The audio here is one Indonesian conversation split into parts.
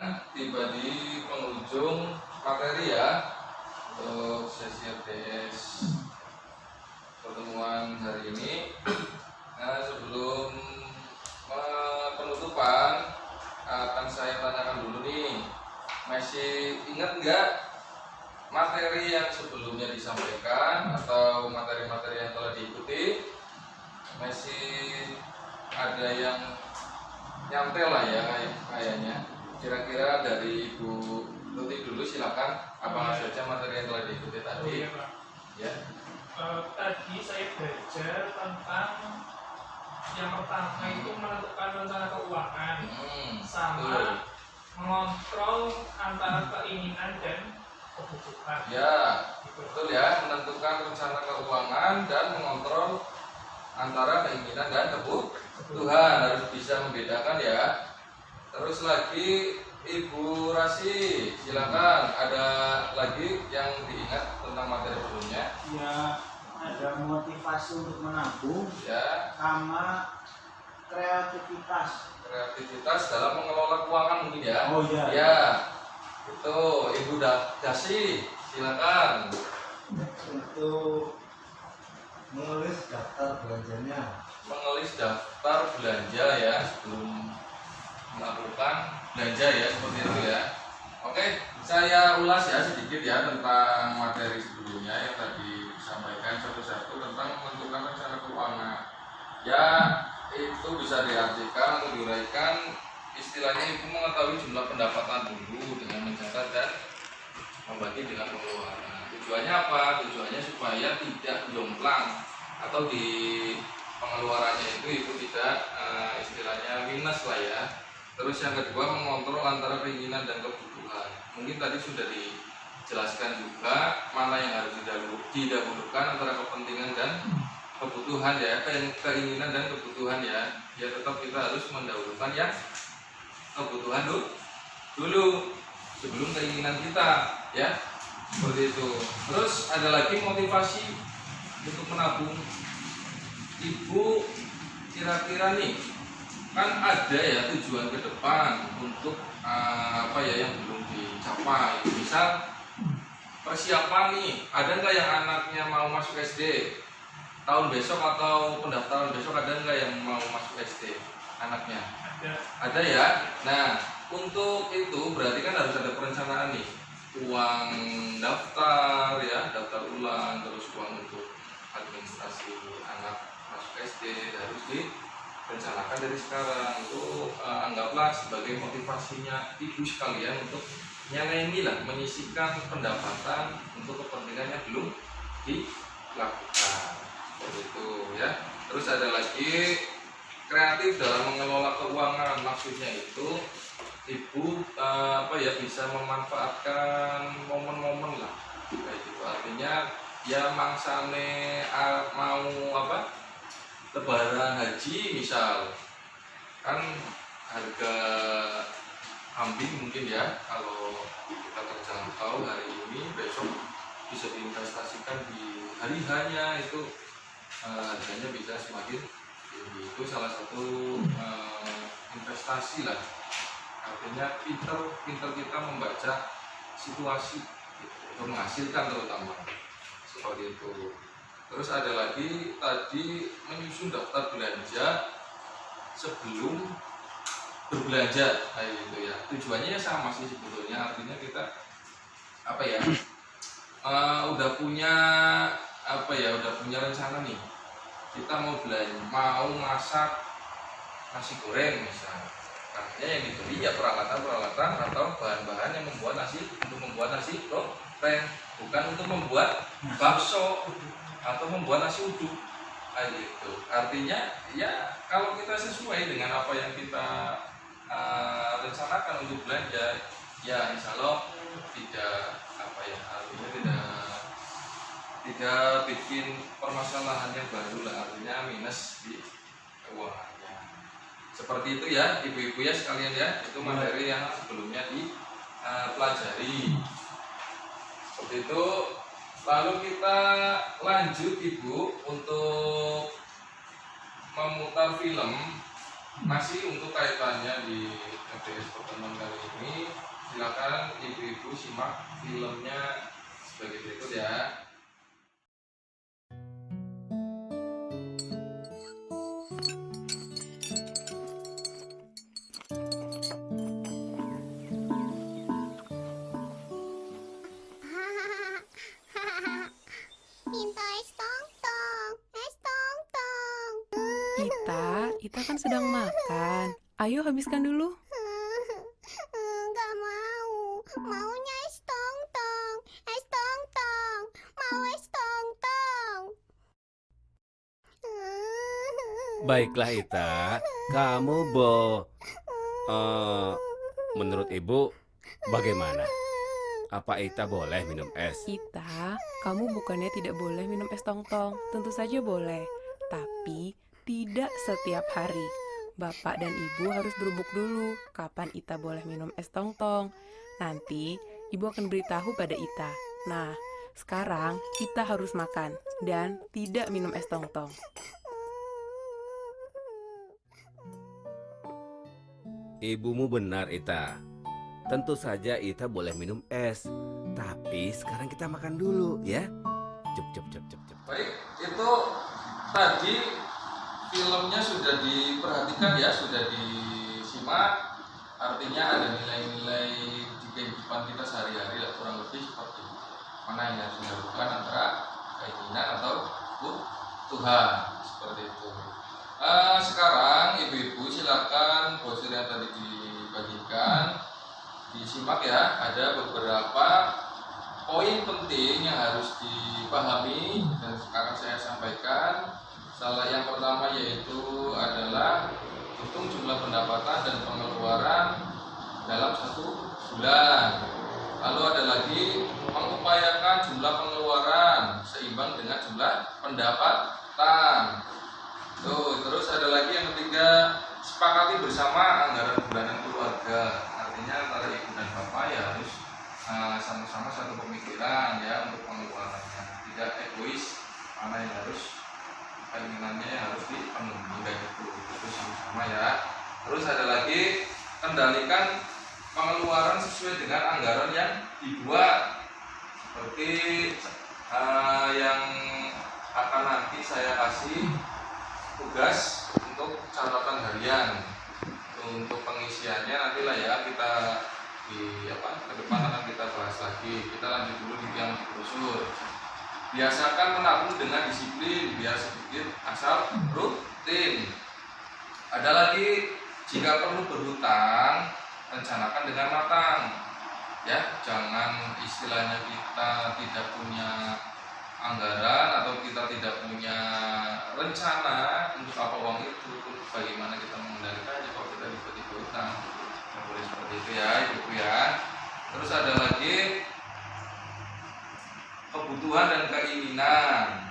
Tiba di penghujung materi ya untuk sesi RTS pertemuan hari ini. Nah, sebelum penutupan akan saya tanyakan dulu nih, masih ingat nggak materi yang sebelumnya disampaikan atau materi-materi yang telah diikuti? Masih ada yang nyampe lah ya kayaknya. Kira-kira dari Ibu Tuti dulu silakan, apa saja materi yang telah diikuti tadi? Oh, iya, Pak. Ya. Tadi saya belajar tentang yang pertama itu menentukan rencana keuangan sama betul. mengontrol antara keinginan dan kebutuhan. Ya, betul ya, menentukan rencana keuangan dan mengontrol antara keinginan dan kebutuhan, harus bisa membedakan ya. Terus lagi Ibu Rasi, silakan, ada lagi yang diingat tentang materi sebelumnya? Ya, ada motivasi untuk menabung Ya, sama kreativitas. kreativitas dalam mengelola keuangan mungkin ya. Oh iya. Ya, itu Ibu Dasi, silakan. Untuk menulis daftar belanjanya. Menulis daftar belanja ya sebelum melakukan belanja ya, seperti itu ya. Oke, saya ulas ya sedikit ya tentang materi sebelumnya yang tadi disampaikan satu-satu tentang menentukan rencana keuangan. Ya, itu bisa diartikan atau diuraikan istilahnya Ibu mengetahui jumlah pendapatan dulu dengan mencatat dan membagi dengan pengeluaran. Tujuannya apa? Tujuannya supaya tidak jomplang atau di pengeluarannya itu Ibu tidak istilahnya minus lah ya. Terus yang kedua, mengontrol antara keinginan dan kebutuhan. Mungkin tadi sudah dijelaskan juga mana yang harus didahulukan antara kepentingan dan kebutuhan ya, keinginan dan kebutuhan ya. Ya tetap kita harus mendahulukan yang kebutuhan dulu sebelum keinginan kita ya, seperti itu. Terus ada lagi motivasi untuk menabung. Ibu kira-kira nih kan ada ya tujuan ke depan untuk apa ya yang belum dicapai. Misal persiapan nih, ada nggak yang anaknya mau masuk SD tahun besok atau pendaftaran besok, ada nggak yang mau masuk SD anaknya? Ada ya. Nah, untuk itu berarti kan harus ada perencanaan nih, uang daftar ya, daftar ulang, terus uang untuk administrasi anak masuk SD harus direncanakan dari sekarang. Itu anggaplah sebagai motivasinya ibu sekalian untuk nyanyi lah, menyisihkan pendapatan untuk kepentingan yang belum dilakukan, seperti itu ya. Terus ada lagi kreatif dalam mengelola keuangan, maksudnya itu ibu bisa memanfaatkan momen-momen lah kayak gitu. Artinya ya mangsane mau lebaran haji misal, kan harga kambing mungkin ya kalau kita terjangkau hari ini, besok bisa diinvestasikan di hari hanya itu harganya bisa semakin tinggi. Itu salah satu investasi lah. Artinya pinter kita membaca situasi gitu, untuk menghasilkan terutama seperti itu. Terus ada lagi tadi menyusun daftar belanja sebelum berbelanja kayak gitu ya. Tujuannya sama sih sebetulnya, artinya kita udah punya rencana nih. Kita mau belanja, mau masak nasi goreng misalnya. Artinya yang dibeli ya peralatan-peralatan atau bahan-bahan yang membuat nasi goreng, bukan untuk membuat bakso atau membuat nasi uduk kayak gitu. Artinya ya kalau kita sesuai dengan apa yang kita rencanakan untuk belanja, ya insya Allah tidak bikin permasalahan yang baru lah, artinya minus di keuangannya. Seperti itu ya ibu-ibu ya sekalian ya, itu materi yang sebelumnya dipelajari. Seperti itu. Lalu kita lanjut ibu untuk memutar film, masih untuk kaitannya di RTS pertemuan kali ini. silakan ibu-ibu simak filmnya sebagai berikut ya. Minta es tong-tong, es tong-tong. Ita kan sedang makan. Ayo habiskan dulu. Enggak mau, maunya es tong-tong, es tong-tong, mau es tong-tong. Baiklah Ita, kamu menurut ibu bagaimana? Apa Ita boleh minum es? Ita, kamu bukannya tidak boleh minum es tong-tong. Tentu saja boleh. Tapi tidak setiap hari. Bapak dan ibu harus berubuk dulu kapan Ita boleh minum es tong-tong. Nanti ibu akan beritahu pada Ita. Nah, sekarang Ita harus makan dan tidak minum es tong-tong. Ibumu benar Ita. Tentu saja Ita boleh minum es. Tapi sekarang kita makan dulu ya. Cup. Baik, itu tadi filmnya sudah diperhatikan ya, sudah disimak. Artinya ada nilai-nilai di kehidupan kita sehari-hari lah, kurang lebih seperti mana yang harus dilakukan antara keinginan atau Tuhan, seperti itu. Sekarang ibu-ibu silakan brosur yang tadi dibagikan disimak ya. Ada beberapa poin penting yang harus dipahami dan sekarang saya sampaikan. Salah yang pertama yaitu adalah hitung jumlah pendapatan dan pengeluaran dalam 1 bulan. Lalu ada lagi mengupayakan jumlah pengeluaran seimbang dengan jumlah pendapatan. Terus ada lagi yang ketiga, sepakati bersama anggaran bulanan keluarga. Artinya antara ibu dan bapak ya harus sama-sama satu pemikiran ya untuk pengeluarannya, tidak egois mana yang harus keinginannya yang harus dipenuhi kayak itu sama-sama ya. Terus ada lagi kendalikan pengeluaran sesuai dengan anggaran yang dibuat, seperti yang akan nanti saya kasih tugas untuk catatan harian. Untuk pengisiannya nantilah ya, kita ke depan akan kita bahas lagi. Kita lanjut dulu di yang brosur. Biasakan menabung dengan disiplin biar sedikit asal rutin. Ada lagi, jika perlu berhutang rencanakan dengan matang ya, jangan istilahnya kita tidak punya anggaran atau kita tidak punya rencana untuk apa uang itu, bagaimana kita mengendalikannya kalau kita tiba-tiba hutang. Nggak boleh seperti itu ya ibu ya. Terus ada lagi kebutuhan dan keinginan.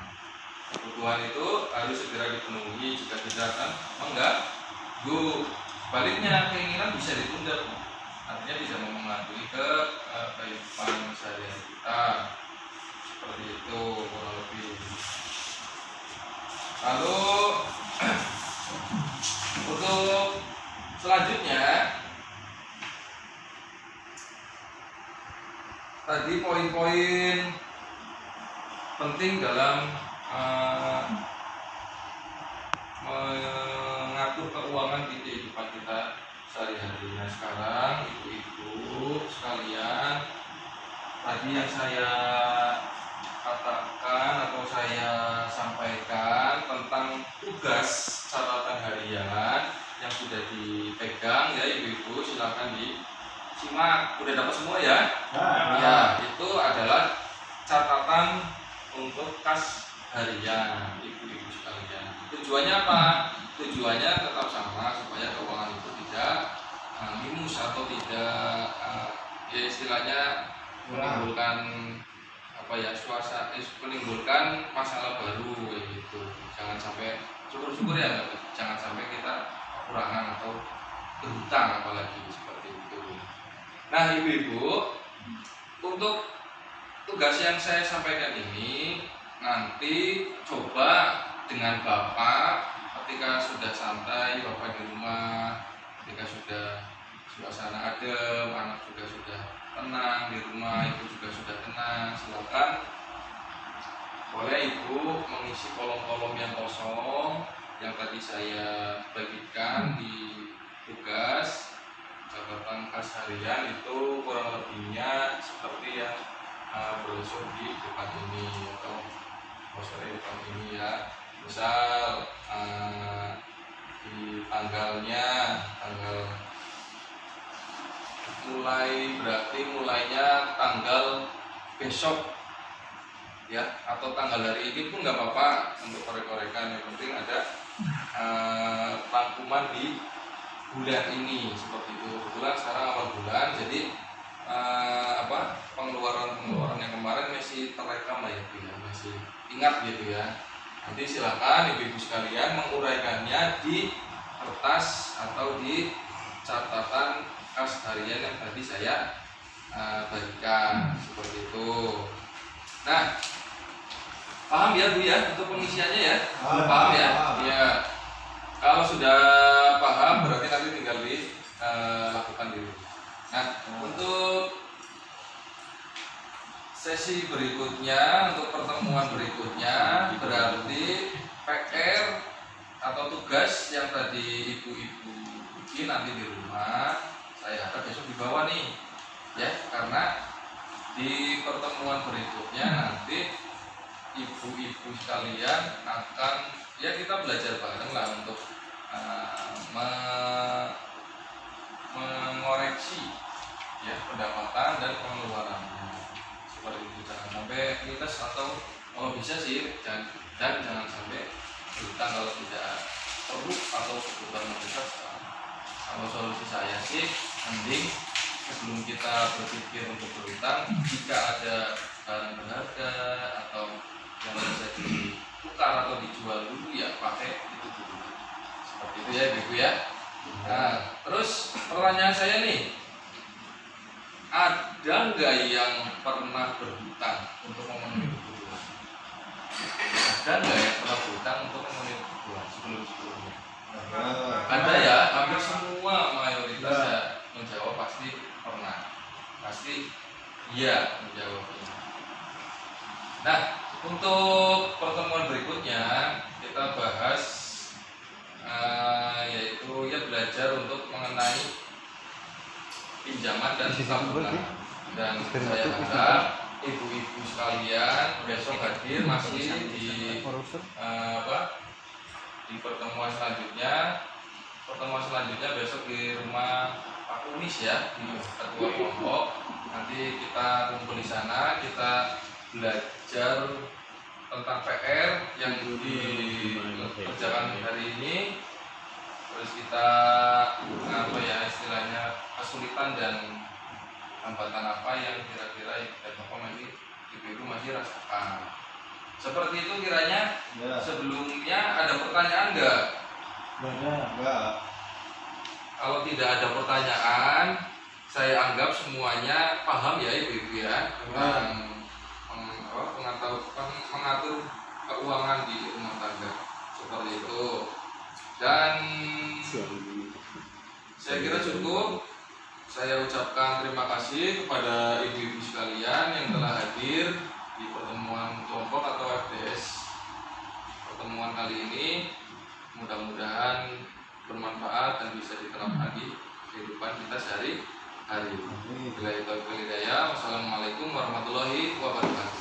Kebutuhan itu harus segera dipenuhi, jika tidak akan mengganggu. Sebaliknya keinginan bisa ditunda, artinya bisa mempengaruhi ke kehidupan sehari-hari kita. Seperti itu kurang lebih. Lalu untuk selanjutnya, tadi poin-poin penting dalam mengatur keuangan di kehidupan kita sehari-hari. Nah sekarang ibu-ibu sekalian, tadi yang saya katakan atau saya sampaikan tentang tugas catatan harian yang sudah dipegang ya ibu-ibu, silakan disimak. Udah dapat semua ya? Ya, itu adalah catatan untuk kas harian ibu-ibu sekalian. Tujuannya apa? Tujuannya tetap sama, supaya keuangan itu tidak minus atau tidak ya istilahnya menimbulkan menimbulkan masalah baru gitu. Jangan sampai, syukur-syukur ya, jangan sampai kita kekurangan atau berhutang apalagi seperti itu. Nah ibu-ibu, untuk tugas yang saya sampaikan ini nanti coba dengan bapak ketika sudah santai, bapak di rumah, ketika sudah suasana adem, anak juga sudah tenang di rumah, ibu juga sudah tenang, silakan boleh ibu mengisi kolom-kolom yang kosong yang tadi saya bagikan di tugas catatan khas harian. Itu kurang lebihnya seperti yang brosur di depan ini atau poster di depan ini ya. Misal di tanggal mulainya tanggal besok ya, atau tanggal hari ini pun nggak apa-apa untuk korek-korekan. Yang penting ada rangkuman di bulan ini seperti itu. Kebetulan sekarang awal bulan, jadi pengeluaran yang kemarin masih terekam lah ya, masih ingat gitu ya. Nanti silakan ibu-ibu sekalian menguraikannya di kertas atau di catatan khas harian yang tadi saya bagikan seperti itu. Nah, paham ya Bu ya untuk pengisiannya ya? Paham ya? Iya. Kalau sudah paham berarti nanti tinggal dilakukan dulu. Nah, untuk sesi berikutnya, untuk pertemuan berikutnya berarti PR atau tugas yang tadi ibu-ibu bikin nanti di rumah, saya harap besok dibawa nih ya, karena di pertemuan berikutnya nanti ibu-ibu sekalian akan ya kita belajar bareng lah untuk mengoreksi ya pendapatan dan pengeluarannya seperti itu. Jangan sampai minus atau kalau bisa sih jangan sampai berhutang kalau tidak perlu atau kebutuhan mendesak. Kalau solusi saya sih mending sebelum kita berpikir untuk berhutang, jika ada barang berharga atau yang bisa ditukar atau dijual dulu ya pakai itu dulu. Seperti itu ya Ibu ya. Nah, terus pertanyaan saya nih, ada nggak yang pernah berhutang untuk memenuhi kebutuhan? Ada nggak yang pernah berhutang untuk memenuhi kebutuhan sebelumnya? Ada ya, hampir semua mayoritas ya menjawab pasti pernah, pasti iya menjawabnya. Nah, untuk pertemuan berikutnya kita bahas yaitu ya belajar untuk mengenai pinjaman dan tabungan. Dan saya harap ibu-ibu sekalian besok hadir masih di di pertemuan selanjutnya. Pertemuan selanjutnya besok di rumah Pak Kunis ya, di Ketua Kelompok. Nanti kita kumpul di sana, kita belajar tentang PR yang dikerjakan hari ini. Terus kita istilahnya kesulitan dan hambatan apa yang kira-kira ibu-ibu masih rasakan. Seperti itu kiranya. Ya. Sebelumnya ada pertanyaan enggak? Enggak. Kalau tidak ada pertanyaan, saya anggap semuanya paham ya ibu-ibu ya tentang mengatur keuangan di rumah tangga seperti itu. Dan saya kira cukup. Saya ucapkan terima kasih kepada ibu-ibu sekalian yang telah hadir di pertemuan kelompok atau FDS pertemuan kali ini. Mudah-mudahan bermanfaat dan bisa diterapkan di kehidupan kita sehari-hari. Wassalamualaikum warahmatullahi wabarakatuh.